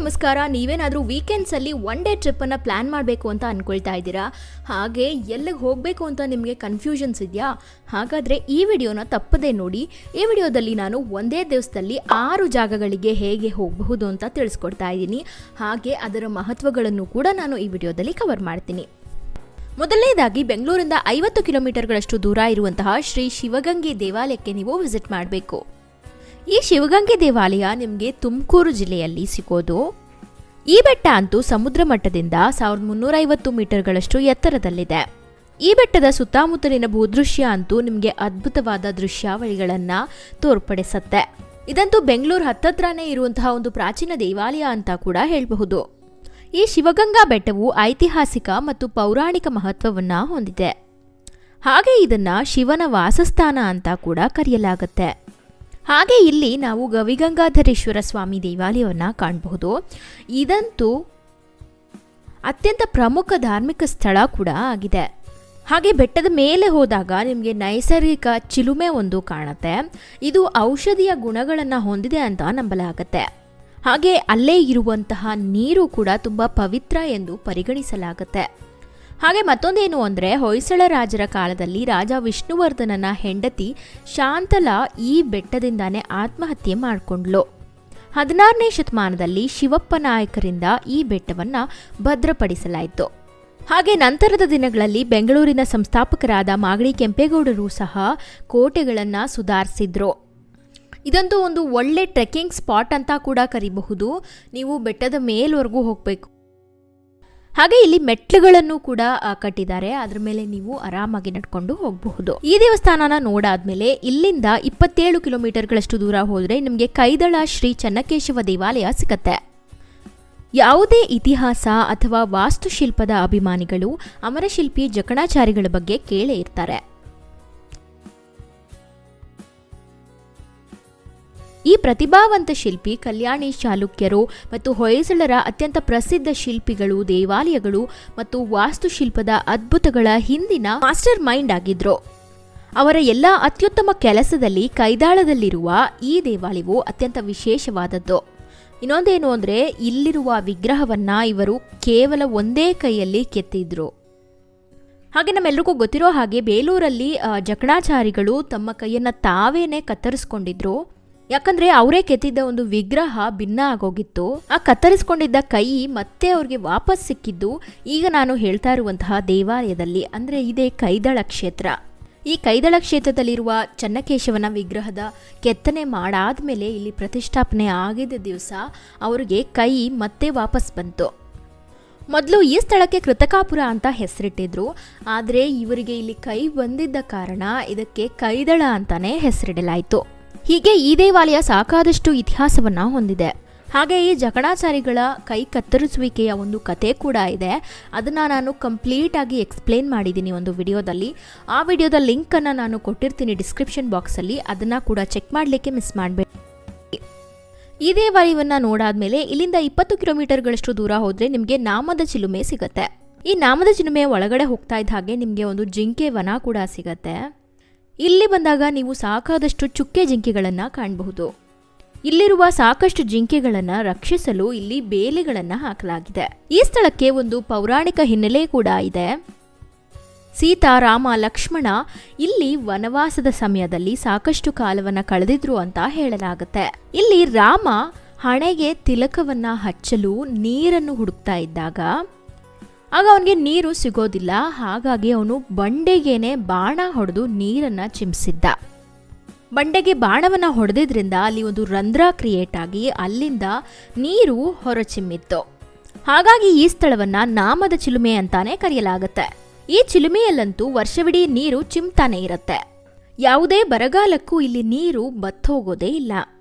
ನಮಸ್ಕಾರ. ನೀವೇನಾದರೂ ವೀಕೆಂಡ್ಸಲ್ಲಿ one day ಟ್ರಿಪ್ಪನ್ನು plan ಮಾಡಬೇಕು ಅಂತ ಅಂದ್ಕೊಳ್ತಾ ಇದ್ದೀರಾ? ಹಾಗೆ ಎಲ್ಲಿಗೆ ಹೋಗಬೇಕು ಅಂತ ನಿಮಗೆ ಕನ್ಫ್ಯೂಷನ್ಸ್ ಇದೆಯಾ? ಹಾಗಾದರೆ ಈ ವಿಡಿಯೋನ ತಪ್ಪದೇ ನೋಡಿ. ಈ ವಿಡಿಯೋದಲ್ಲಿ ನಾನು ಒಂದೇ ದಿವಸದಲ್ಲಿ 6 ಜಾಗಗಳಿಗೆ ಹೇಗೆ ಹೋಗಬಹುದು ಅಂತ ತಿಳಿಸ್ಕೊಡ್ತಾ ಇದ್ದೀನಿ. ಹಾಗೆ ಅದರ ಮಹತ್ವಗಳನ್ನು ಕೂಡ ನಾನು ಈ ವಿಡಿಯೋದಲ್ಲಿ ಕವರ್ ಮಾಡ್ತೀನಿ. ಮೊದಲನೇದಾಗಿ ಬೆಂಗಳೂರಿಂದ 50 ಕಿಲೋಮೀಟರ್ಗಳಷ್ಟು ದೂರ ಇರುವಂತಹ ಶ್ರೀ ಶಿವಗಂಗೆ ದೇವಾಲಯಕ್ಕೆ ನೀವು ವಿಸಿಟ್ ಮಾಡಬೇಕು. ಈ ಶಿವಗಂಗೆ ದೇವಾಲಯ ನಿಮಗೆ ತುಮಕೂರು ಜಿಲ್ಲೆಯಲ್ಲಿ ಸಿಗೋದು. ಈ ಬೆಟ್ಟ ಅಂತೂ ಸಮುದ್ರ ಮಟ್ಟದಿಂದ 1350 ಮೀಟರ್ಗಳಷ್ಟು ಎತ್ತರದಲ್ಲಿದೆ. ಈ ಬೆಟ್ಟದ ಸುತ್ತಮುತ್ತಲಿನ ಭೂದೃಶ್ಯ ಅಂತೂ ನಿಮಗೆ ಅದ್ಭುತವಾದ ದೃಶ್ಯಾವಳಿಗಳನ್ನು ತೋರ್ಪಡಿಸುತ್ತೆ. ಇದಂತೂ ಬೆಂಗಳೂರು ಹತ್ತತ್ರನೇ ಇರುವಂತಹ ಒಂದು ಪ್ರಾಚೀನ ದೇವಾಲಯ ಅಂತ ಕೂಡ ಹೇಳಬಹುದು. ಈ ಶಿವಗಂಗಾ ಬೆಟ್ಟವು ಐತಿಹಾಸಿಕ ಮತ್ತು ಪೌರಾಣಿಕ ಮಹತ್ವವನ್ನು ಹೊಂದಿದೆ. ಹಾಗೆ ಇದನ್ನ ಶಿವನ ವಾಸಸ್ಥಾನ ಅಂತ ಕೂಡ ಕರೆಯಲಾಗುತ್ತೆ. ಹಾಗೆ ಇಲ್ಲಿ ನಾವು ಗವಿಗಂಗಾಧರೇಶ್ವರ ಸ್ವಾಮಿ ದೇವಾಲಯವನ್ನು ಕಾಣಬಹುದು. ಇದಂತೂ ಅತ್ಯಂತ ಪ್ರಮುಖ ಧಾರ್ಮಿಕ ಸ್ಥಳ ಕೂಡ ಆಗಿದೆ. ಹಾಗೆ ಬೆಟ್ಟದ ಮೇಲೆ ಹೋದಾಗ ನಿಮಗೆ ನೈಸರ್ಗಿಕ ಚಿಲುಮೆ ಒಂದು ಕಾಣುತ್ತೆ. ಇದು ಔಷಧೀಯ ಗುಣಗಳನ್ನು ಹೊಂದಿದೆ ಅಂತ ನಂಬಲಾಗುತ್ತೆ. ಹಾಗೆ ಅಲ್ಲೇ ಇರುವಂತಹ ನೀರು ಕೂಡ ತುಂಬ ಪವಿತ್ರ ಎಂದು ಪರಿಗಣಿಸಲಾಗುತ್ತೆ. ಹಾಗೆ ಮತ್ತೊಂದೇನು ಅಂದರೆ, ಹೊಯ್ಸಳ ರಾಜರ ಕಾಲದಲ್ಲಿ ರಾಜ ವಿಷ್ಣುವರ್ಧನನ ಹೆಂಡತಿ ಶಾಂತಲಾ ಈ ಬೆಟ್ಟದಿಂದಾನೇ ಆತ್ಮಹತ್ಯೆ ಮಾಡಿಕೊಂಡ್ಲು. 16ನೇ ಶತಮಾನದಲ್ಲಿ ಶಿವಪ್ಪ ನಾಯಕರಿಂದ ಈ ಬೆಟ್ಟವನ್ನು ಭದ್ರಪಡಿಸಲಾಯಿತು. ಹಾಗೆ ನಂತರದ ದಿನಗಳಲ್ಲಿ ಬೆಂಗಳೂರಿನ ಸಂಸ್ಥಾಪಕರಾದ ಮಾಗಡಿ ಕೆಂಪೇಗೌಡರು ಸಹ ಕೋಟೆಗಳನ್ನು ಸುಧಾರಿಸಿದ್ರು. ಇದಂತೂ ಒಂದು ಒಳ್ಳೆ ಟ್ರೆಕ್ಕಿಂಗ್ ಸ್ಪಾಟ್ ಅಂತ ಕೂಡ ಕರಿಬಹುದು. ನೀವು ಬೆಟ್ಟದ ಮೇಲ್ವರೆಗೂ ಹೋಗಬೇಕು. ಹಾಗೆ ಇಲ್ಲಿ ಮೆಟ್ಲುಗಳನ್ನು ಕೂಡ ಕಟ್ಟಿದ್ದಾರೆ. ಅದರ ಮೇಲೆ ನೀವು ಆರಾಮಾಗಿ ನಡ್ಕೊಂಡು ಹೋಗಬಹುದು. ಈ ದೇವಸ್ಥಾನನ ನೋಡಾದ್ಮೇಲೆ ಇಲ್ಲಿಂದ 27 ಕಿಲೋಮೀಟರ್ಗಳಷ್ಟು ದೂರ ಹೋದರೆ ನಿಮಗೆ ಕೈದಳ ಶ್ರೀ ಚನ್ನಕೇಶವ ದೇವಾಲಯ ಸಿಗತ್ತೆ. ಯಾವುದೇ ಇತಿಹಾಸ ಅಥವಾ ವಾಸ್ತುಶಿಲ್ಪದ ಅಭಿಮಾನಿಗಳು ಅಮರಶಿಲ್ಪಿ ಜಕಣಾಚಾರಿಗಳ ಬಗ್ಗೆ ಕೇಳೇ ಇರ್ತಾರೆ. ಈ ಪ್ರತಿಭಾವಂತ ಶಿಲ್ಪಿ ಕಲ್ಯಾಣಿ ಚಾಲುಕ್ಯರು ಮತ್ತು ಹೊಯ್ಸಳರ ಅತ್ಯಂತ ಪ್ರಸಿದ್ಧ ಶಿಲ್ಪಿಗಳು, ದೇವಾಲಯಗಳು ಮತ್ತು ವಾಸ್ತುಶಿಲ್ಪದ ಅದ್ಭುತಗಳ ಹಿಂದಿನ ಮಾಸ್ಟರ್ ಮೈಂಡ್ ಆಗಿದ್ರು. ಅವರ ಎಲ್ಲ ಅತ್ಯುತ್ತಮ ಕೆಲಸದಲ್ಲಿ ಕೈದಾಳದಲ್ಲಿರುವ ಈ ದೇವಾಲಯವು ಅತ್ಯಂತ ವಿಶೇಷವಾದದ್ದು. ಇನ್ನೊಂದೇನು ಅಂದರೆ, ಇಲ್ಲಿರುವ ವಿಗ್ರಹವನ್ನ ಇವರು ಕೇವಲ ಒಂದೇ ಕೈಯಲ್ಲಿ ಕೆತ್ತಿದ್ರು. ಹಾಗೆ ನಮ್ಮೆಲ್ಲರಿಗೂ ಗೊತ್ತಿರೋ ಹಾಗೆ ಬೇಲೂರಲ್ಲಿ ಜಕಣಾಚಾರಿಗಳು ತಮ್ಮ ಕೈಯನ್ನು ತಾವೇನೆ ಕತ್ತರಿಸ್ಕೊಂಡಿದ್ರು. ಯಾಕಂದ್ರೆ ಅವರೇ ಕೆತ್ತಿದ್ದ ಒಂದು ವಿಗ್ರಹ ಭಿನ್ನ ಆಗೋಗಿತ್ತು. ಆ ಕತ್ತರಿಸ್ಕೊಂಡಿದ್ದ ಕೈ ಮತ್ತೆ ಅವ್ರಿಗೆ ವಾಪಸ್ ಸಿಕ್ಕಿದ್ದು ಈಗ ನಾನು ಹೇಳ್ತಾ ಇರುವಂತಹ ದೇವಾಲಯದಲ್ಲಿ, ಅಂದ್ರೆ ಇದೇ ಕೈದಳ ಕ್ಷೇತ್ರ. ಈ ಕೈದಳ ಕ್ಷೇತ್ರದಲ್ಲಿರುವ ಚನ್ನಕೇಶವನ ವಿಗ್ರಹದ ಕೆತ್ತನೆ ಮಾಡಾದ್ಮೇಲೆ ಇಲ್ಲಿ ಪ್ರತಿಷ್ಠಾಪನೆ ಆಗಿದ್ದ ದಿವಸ ಅವರಿಗೆ ಕೈ ಮತ್ತೆ ವಾಪಸ್ ಬಂತು. ಮೊದಲು ಈ ಸ್ಥಳಕ್ಕೆ ಕೃತಕಾಪುರ ಅಂತ ಹೆಸರಿಟ್ಟಿದ್ರು. ಆದರೆ ಇವರಿಗೆ ಇಲ್ಲಿ ಕೈ ಬಂದಿದ್ದ ಕಾರಣ ಇದಕ್ಕೆ ಕೈದಳ ಅಂತಾನೆ ಹೆಸರಿಡಲಾಯಿತು. ಹೀಗೆ ಈ ದೇವಾಲಯ ಸಾಕಾದಷ್ಟು ಇತಿಹಾಸವನ್ನ ಹೊಂದಿದೆ. ಹಾಗೆ ಈ ಜಕಣಾಚಾರಿಗಳ ಕೈ ಕತ್ತರಿಸುವಿಕೆಯ ಒಂದು ಕತೆ ಕೂಡ ಇದೆ. ಅದನ್ನ ನಾನು ಕಂಪ್ಲೀಟ್ ಆಗಿ ಎಕ್ಸ್ಪ್ಲೇನ್ ಮಾಡಿದ್ದೀನಿ ಒಂದು ವಿಡಿಯೋದಲ್ಲಿ. ಆ ವಿಡಿಯೋದ ಲಿಂಕ್ ಅನ್ನ ನಾನು ಕೊಟ್ಟಿರ್ತೀನಿ ಡಿಸ್ಕ್ರಿಪ್ಷನ್ ಬಾಕ್ಸ್ ಅಲ್ಲಿ. ಅದನ್ನ ಕೂಡ ಚೆಕ್ ಮಾಡಲಿಕ್ಕೆ ಮಿಸ್ ಮಾಡಬೇಡಿ. ಈ ದೇವಾಲಯವನ್ನ ನೋಡಾದ್ಮೇಲೆ ಇಲ್ಲಿಂದ 20 ಕಿಲೋಮೀಟರ್ಗಳಷ್ಟು ದೂರ ಹೋದ್ರೆ ನಿಮಗೆ ನಾಮದ ಚಿಲುಮೆ ಸಿಗತ್ತೆ. ಈ ನಾಮದ ಚಿಲುಮೆ ಒಳಗಡೆ ಹೋಗ್ತಾ ಇದ್ದ ಹಾಗೆ ನಿಮಗೆ ಒಂದು ಜಿಂಕೆ ವನ ಕೂಡ ಸಿಗತ್ತೆ. ಇಲ್ಲಿ ಬಂದಾಗ ನೀವು ಸಾಕಾದಷ್ಟು ಚುಕ್ಕೆ ಜಿಂಕೆಗಳನ್ನು ಕಾಣಬಹುದು. ಇಲ್ಲಿರುವ ಸಾಕಷ್ಟು ಜಿಂಕೆಗಳನ್ನು ರಕ್ಷಿಸಲು ಇಲ್ಲಿ ಬೇಲಿಗಳನ್ನು ಹಾಕಲಾಗಿದೆ. ಈ ಸ್ಥಳಕ್ಕೆ ಒಂದು ಪೌರಾಣಿಕ ಹಿನ್ನೆಲೆ ಕೂಡ ಇದೆ. ಸೀತಾ, ರಾಮ, ಲಕ್ಷ್ಮಣ ಇಲ್ಲಿ ವನವಾಸದ ಸಮಯದಲ್ಲಿ ಸಾಕಷ್ಟು ಕಾಲವನ್ನ ಕಳೆದಿದ್ರು ಅಂತ ಹೇಳಲಾಗುತ್ತೆ. ಇಲ್ಲಿ ರಾಮ ಹಣೆಗೆ ತಿಲಕವನ್ನ ಹಚ್ಚಲು ನೀರನ್ನು ಹುಡುಕ್ತಾ ಇದ್ದಾಗ ಆಗ ಅವನಿಗೆ ನೀರು ಸಿಗೋದಿಲ್ಲ. ಹಾಗಾಗಿ ಅವನು ಬಂಡೆಗೇನೆ ಬಾಣ ಹೊಡೆದು ನೀರನ್ನ ಚಿಮ್ಮಿಸಿದ್ದ. ಬಂಡೆಗೆ ಬಾಣವನ್ನ ಹೊಡೆದಿದ್ರಿಂದ ಅಲ್ಲಿ ಒಂದು ರಂಧ್ರ ಕ್ರಿಯೇಟ್ ಆಗಿ ಅಲ್ಲಿಂದ ನೀರು ಹೊರಚಿಮ್ಮಿತ್ತು. ಹಾಗಾಗಿ ಈ ಸ್ಥಳವನ್ನ ನಾಮದ ಚಿಲುಮೆ ಅಂತಾನೆ ಕರೆಯಲಾಗುತ್ತೆ. ಈ ಚಿಲುಮೆಯಲ್ಲಂತೂ ವರ್ಷವಿಡೀ ನೀರು ಚಿಮ್ತಾನೆ ಇರುತ್ತೆ. ಯಾವುದೇ ಬರಗಾಲಕ್ಕೂ ಇಲ್ಲಿ ನೀರು ಬತ್ತೋಗೋದೇ ಇಲ್ಲ.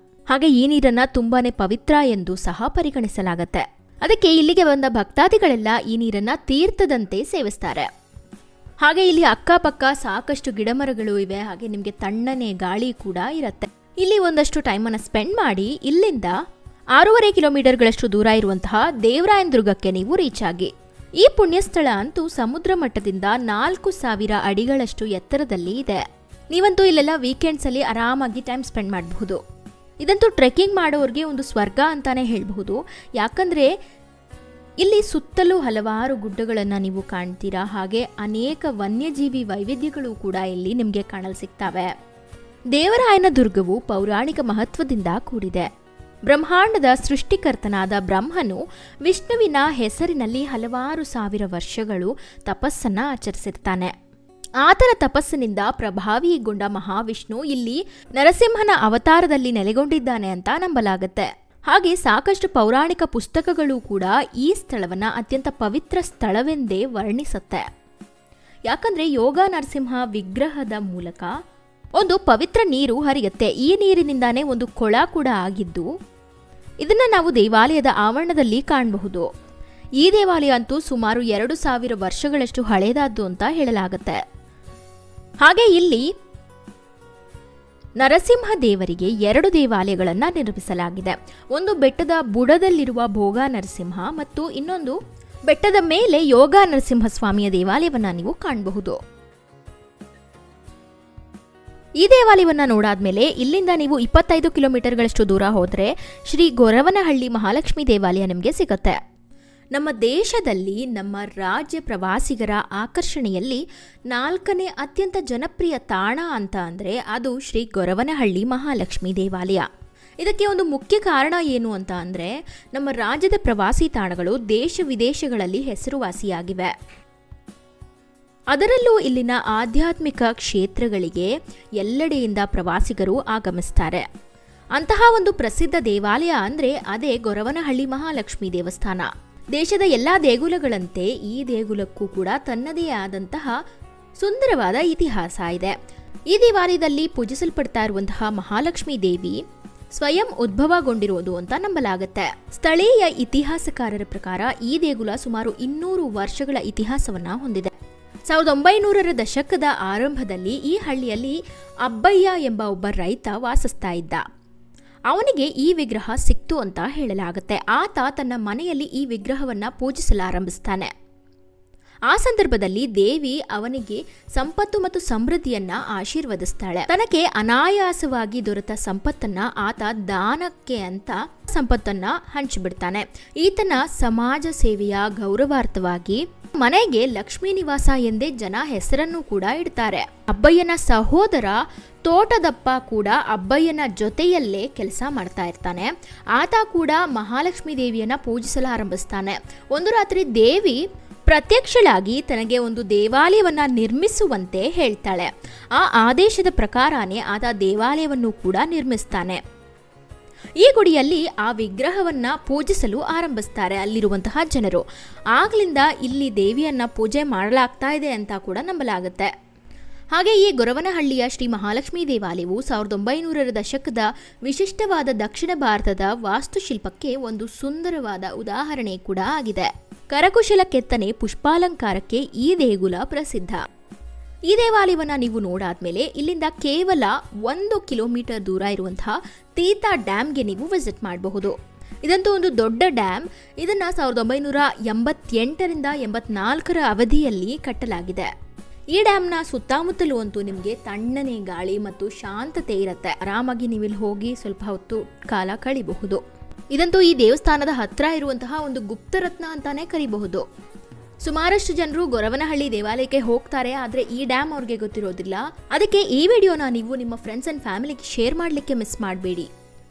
ಹಾಗೆ ಈ ನೀರನ್ನ ತುಂಬಾನೇ ಪವಿತ್ರ ಎಂದು ಸಹ ಪರಿಗಣಿಸಲಾಗುತ್ತೆ. ಅದಕ್ಕೆ ಇಲ್ಲಿಗೆ ಬಂದ ಭಕ್ತಾದಿಗಳೆಲ್ಲ ಈ ನೀರನ್ನ ತೀರ್ಥದಂತೆ ಸೇವಿಸ್ತಾರೆ. ಹಾಗೆ ಇಲ್ಲಿ ಅಕ್ಕಪಕ್ಕ ಸಾಕಷ್ಟು ಗಿಡಮರಗಳು ಇವೆ. ಹಾಗೆ ನಿಮಗೆ ತಣ್ಣನೆ ಗಾಳಿ ಕೂಡ ಇರುತ್ತೆ. ಇಲ್ಲಿ ಒಂದಷ್ಟು ಟೈಮನ್ನು ಸ್ಪೆಂಡ್ ಮಾಡಿ ಇಲ್ಲಿಂದ 6.5 ಕಿಲೋಮೀಟರ್ಗಳಷ್ಟು ದೂರ ಇರುವಂತಹ ದೇವರಾಯನ ದುರ್ಗಕ್ಕೆ ನೀವು ರೀಚ್ ಆಗಿ. ಈ ಪುಣ್ಯಸ್ಥಳ ಅಂತೂ ಸಮುದ್ರ ಮಟ್ಟದಿಂದ 4000 ಅಡಿಗಳಷ್ಟು ಎತ್ತರದಲ್ಲಿ ಇದೆ. ನೀವಂತೂ ಇಲ್ಲೆಲ್ಲ ವೀಕೆಂಡ್ಸ್ ಅಲ್ಲಿ ಆರಾಮಾಗಿ ಟೈಮ್ ಸ್ಪೆಂಡ್ ಮಾಡಬಹುದು. ಇದಂತೂ ಟ್ರೆಕ್ಕಿಂಗ್ ಮಾಡೋರಿಗೆ ಒಂದು ಸ್ವರ್ಗ ಅಂತಾನೆ ಹೇಳಬಹುದು. ಯಾಕಂದರೆ ಇಲ್ಲಿ ಸುತ್ತಲೂ ಹಲವಾರು ಗುಡ್ಡಗಳನ್ನು ನೀವು ಕಾಣ್ತೀರಾ. ಹಾಗೆ ಅನೇಕ ವನ್ಯಜೀವಿ ವೈವಿಧ್ಯಗಳು ಕೂಡ ಇಲ್ಲಿ ನಿಮಗೆ ಕಾಣಲು ಸಿಗ್ತವೆ. ದೇವರಾಯನ ದುರ್ಗವು ಪೌರಾಣಿಕ ಮಹತ್ವದಿಂದ ಕೂಡಿದೆ. ಬ್ರಹ್ಮಾಂಡದ ಸೃಷ್ಟಿಕರ್ತನಾದ ಬ್ರಹ್ಮನು ವಿಷ್ಣುವಿನ ಹೆಸರಿನಲ್ಲಿ ಹಲವಾರು ಸಾವಿರ ವರ್ಷಗಳು ತಪಸ್ಸನ್ನ ಆಚರಿಸಿರ್ತಾನೆ. ಆತನ ತಪಸ್ಸಿನಿಂದ ಪ್ರಭಾವಿಗೊಂಡ ಮಹಾವಿಷ್ಣು ಇಲ್ಲಿ ನರಸಿಂಹನ ಅವತಾರದಲ್ಲಿ ನೆಲೆಗೊಂಡಿದ್ದಾನೆ ಅಂತ ನಂಬಲಾಗುತ್ತೆ. ಹಾಗೆ ಸಾಕಷ್ಟು ಪೌರಾಣಿಕ ಪುಸ್ತಕಗಳು ಕೂಡ ಈ ಸ್ಥಳವನ್ನ ಅತ್ಯಂತ ಪವಿತ್ರ ಸ್ಥಳವೆಂದೇ ವರ್ಣಿಸುತ್ತೆ. ಯಾಕಂದ್ರೆ ಯೋಗ ನರಸಿಂಹ ವಿಗ್ರಹದ ಮೂಲಕ ಒಂದು ಪವಿತ್ರ ನೀರು ಹರಿಯುತ್ತೆ. ಈ ನೀರಿನಿಂದಾನೇ ಒಂದು ಕೊಳ ಕೂಡ ಆಗಿದ್ದು ಇದನ್ನ ನಾವು ದೇವಾಲಯದ ಆವರಣದಲ್ಲಿ ಕಾಣಬಹುದು. ಈ ದೇವಾಲಯ ಅಂತೂ ಸುಮಾರು 2000 ವರ್ಷಗಳಷ್ಟು ಹಳೆಯದಾದ್ದು ಅಂತ ಹೇಳಲಾಗುತ್ತೆ. ಹಾಗೆ ಇಲ್ಲಿ ನರಸಿಂಹ ದೇವರಿಗೆ 2 ದೇವಾಲಯಗಳನ್ನು ನಿರ್ಮಿಸಲಾಗಿದೆ. ಒಂದು ಬೆಟ್ಟದ ಬುಡದಲ್ಲಿರುವ ಭೋಗ ನರಸಿಂಹ ಮತ್ತು ಇನ್ನೊಂದು ಬೆಟ್ಟದ ಮೇಲೆ ಯೋಗ ನರಸಿಂಹ ಸ್ವಾಮಿಯ ದೇವಾಲಯವನ್ನ ನೀವು ಕಾಣಬಹುದು. ಈ ದೇವಾಲಯವನ್ನ ನೋಡಾದ್ಮೇಲೆ ಇಲ್ಲಿಂದ ನೀವು 25 ಕಿಲೋಮೀಟರ್ಗಳಷ್ಟು ದೂರ ಹೋದರೆ ಶ್ರೀ ಗೊರವನಹಳ್ಳಿ ಮಹಾಲಕ್ಷ್ಮಿ ದೇವಾಲಯ ನಿಮಗೆ ಸಿಗುತ್ತೆ. ನಮ್ಮ ದೇಶದಲ್ಲಿ ನಮ್ಮ ರಾಜ್ಯ ಪ್ರವಾಸಿಗರ ಆಕರ್ಷಣೆಯಲ್ಲಿ 4ನೇ ಅತ್ಯಂತ ಜನಪ್ರಿಯ ತಾಣ ಅಂತ ಅಂದರೆ ಅದು ಶ್ರೀ ಗೊರವನಹಳ್ಳಿ ಮಹಾಲಕ್ಷ್ಮಿ ದೇವಾಲಯ. ಇದಕ್ಕೆ ಒಂದು ಮುಖ್ಯ ಕಾರಣ ಏನು ಅಂತ ಅಂದರೆ ನಮ್ಮ ರಾಜ್ಯದ ಪ್ರವಾಸಿ ತಾಣಗಳು ದೇಶ ವಿದೇಶಗಳಲ್ಲಿ ಹೆಸರುವಾಸಿಯಾಗಿವೆ. ಅದರಲ್ಲೂ ಇಲ್ಲಿನ ಆಧ್ಯಾತ್ಮಿಕ ಕ್ಷೇತ್ರಗಳಿಗೆ ಎಲ್ಲೆಡೆಯಿಂದ ಪ್ರವಾಸಿಗರು ಆಗಮಿಸ್ತಾರೆ. ಅಂತಹ ಒಂದು ಪ್ರಸಿದ್ಧ ದೇವಾಲಯ ಅಂದರೆ ಅದೇ ಗೊರವನಹಳ್ಳಿ ಮಹಾಲಕ್ಷ್ಮಿ ದೇವಸ್ಥಾನ. ದೇಶದ ಎಲ್ಲ ದೇಗುಲಗಳಂತೆ ಈ ದೇಗುಲಕ್ಕೂ ಕೂಡ ತನ್ನದೇ ಆದಂತಹ ಸುಂದರವಾದ ಇತಿಹಾಸ ಇದೆ. ಈ ದೇವಾಲಯದಲ್ಲಿ ಪೂಜಿಸಲ್ಪಡ್ತಾ ಇರುವಂತಹ ಮಹಾಲಕ್ಷ್ಮಿ ದೇವಿ ಸ್ವಯಂ ಉದ್ಭವಗೊಂಡಿರುವುದು ಅಂತ ನಂಬಲಾಗುತ್ತೆ. ಸ್ಥಳೀಯ ಇತಿಹಾಸಕಾರರ ಪ್ರಕಾರ ಈ ದೇಗುಲ ಸುಮಾರು 200 ವರ್ಷಗಳ ಇತಿಹಾಸವನ್ನ ಹೊಂದಿದೆ. 1900ರ ದಶಕದ ಆರಂಭದಲ್ಲಿ ಈ ಹಳ್ಳಿಯಲ್ಲಿ ಅಬ್ಬಯ್ಯ ಎಂಬ ಒಬ್ಬ ರೈತ ವಾಸಿಸ್ತಾ ಇದ್ದ. ಅವನಿಗೆ ಈ ವಿಗ್ರಹ ಸಿಕ್ತು ಅಂತ ಹೇಳಲಾಗುತ್ತೆ. ಆತ ತನ್ನ ಮನೆಯಲ್ಲಿ ಈ ವಿಗ್ರಹವನ್ನ ಪೂಜಿಸಲಾರಂಭಿಸ್ತಾನೆ. ಆ ಸಂದರ್ಭದಲ್ಲಿ ದೇವಿ ಅವನಿಗೆ ಸಂಪತ್ತು ಮತ್ತು ಸಮೃದ್ಧಿಯನ್ನ ಆಶೀರ್ವದಿಸ್ತಾಳೆ. ತನಗೆ ಅನಾಯಾಸವಾಗಿ ದೊರೆತ ಸಂಪತ್ತನ್ನ ಆತ ದಾನಕ್ಕೆ ಅಂತ ಸಂಪತ್ತನ್ನ ಹಂಚಿಬಿಡ್ತಾನೆ. ಈತನ ಸಮಾಜ ಸೇವೆಯ ಗೌರವಾರ್ಥವಾಗಿ ಮನೆಗೆ ಲಕ್ಷ್ಮೀ ನಿವಾಸ ಎಂದೇ ಜನ ಹೆಸರನ್ನು ಕೂಡ ಇಡ್ತಾರೆ. ಅಬ್ಬಯ್ಯನ ಸಹೋದರ ತೋಟದಪ್ಪ ಕೂಡ ಅಬ್ಬಯ್ಯನ ಜೊತೆಯಲ್ಲೇ ಕೆಲಸ ಮಾಡ್ತಾ ಇರ್ತಾನೆ. ಆತ ಕೂಡ ಮಹಾಲಕ್ಷ್ಮೀ ದೇವಿಯನ್ನ ಪೂಜಿಸಲಾರಂಭಿಸ್ತಾನೆ. ಒಂದು ರಾತ್ರಿ ದೇವಿ ಪ್ರತ್ಯಕ್ಷಳಾಗಿ ತನಗೆ ಒಂದು ದೇವಾಲಯವನ್ನ ನಿರ್ಮಿಸುವಂತೆ ಹೇಳ್ತಾಳೆ. ಆ ಆದೇಶದ ಪ್ರಕಾರನೇ ಆತ ದೇವಾಲಯವನ್ನು ಕೂಡ ನಿರ್ಮಿಸ್ತಾನೆ. ಈ ಗುಡಿಯಲ್ಲಿ ಆ ವಿಗ್ರಹವನ್ನ ಪೂಜಿಸಲು ಆರಂಭಿಸ್ತಾರೆ ಅಲ್ಲಿರುವಂತಹ ಜನರು. ಆಗ್ಲಿಂದ ಇಲ್ಲಿ ದೇವಿಯನ್ನ ಪೂಜೆ ಮಾಡಲಾಗ್ತಾ ಇದೆ ಅಂತ ಕೂಡ ನಂಬಲಾಗುತ್ತೆ. ಹಾಗೆ ಈ ಗೊರವನಹಳ್ಳಿಯ ಶ್ರೀ ಮಹಾಲಕ್ಷ್ಮಿ ದೇವಾಲಯವು 1900ರ ದಶಕದ ವಿಶಿಷ್ಟವಾದ ದಕ್ಷಿಣ ಭಾರತದ ವಾಸ್ತುಶಿಲ್ಪಕ್ಕೆ ಒಂದು ಸುಂದರವಾದ ಉದಾಹರಣೆ ಕೂಡ ಆಗಿದೆ. ಕರಕುಶಲ ಕೆತ್ತನೆ ಪುಷ್ಪಾಲಂಕಾರಕ್ಕೆ ಈ ದೇಗುಲ ಪ್ರಸಿದ್ಧ. ಈ ದೇವಾಲಯವನ್ನ ನೀವು ನೋಡಾದ್ಮೇಲೆ ಇಲ್ಲಿಂದ ಕೇವಲ 1 ಕಿಲೋಮೀಟರ್ ದೂರ ಇರುವಂತಹ ತೀತಾ ಡ್ಯಾಮ್ಗೆ ನೀವು ವಿಸಿಟ್ ಮಾಡಬಹುದು. ಇದಂತೂ ಒಂದು ದೊಡ್ಡ ಡ್ಯಾಮ್. ಇದನ್ನ 1988ರಿಂದ 84ರ ಅವಧಿಯಲ್ಲಿ ಕಟ್ಟಲಾಗಿದೆ. ಈ ಡ್ಯಾಮ್ನ ಸುತ್ತಮುತ್ತಲೂ ಅಂತೂ ನಿಮಗೆ ತಣ್ಣನೆ ಗಾಳಿ ಮತ್ತು ಶಾಂತತೆ ಇರುತ್ತೆ. ಆರಾಮಾಗಿ ನೀವು ಇಲ್ಲಿ ಹೋಗಿ ಸ್ವಲ್ಪ ಹೊತ್ತು ಕಾಲ ಕಳಿಬಹುದು. ಇದಂತೂ ಈ ದೇವಸ್ಥಾನದ ಹತ್ರ ಇರುವಂತಹ ಒಂದು ಗುಪ್ತರತ್ನ ಅಂತಾನೆ ಕರಿಬಹುದು. ಸುಮಾರಷ್ಟು ಜನರು ಗೊರವನಹಳ್ಳಿ ದೇವಾಲಯಕ್ಕೆ ಹೋಗ್ತಾರೆ, ಆದರೆ ಈ ಡ್ಯಾಮ್ ಅವ್ರಿಗೆ ಗೊತ್ತಿರೋದಿಲ್ಲ. ಅದಕ್ಕೆ ಈ ವಿಡಿಯೋನ ನೀವು ನಿಮ್ಮ ಫ್ರೆಂಡ್ಸ್ ಅಂಡ್ ಫ್ಯಾಮಿಲಿಗೆ ಶೇರ್ ಮಾಡಲಿಕ್ಕೆ ಮಿಸ್ ಮಾಡಬೇಡಿ.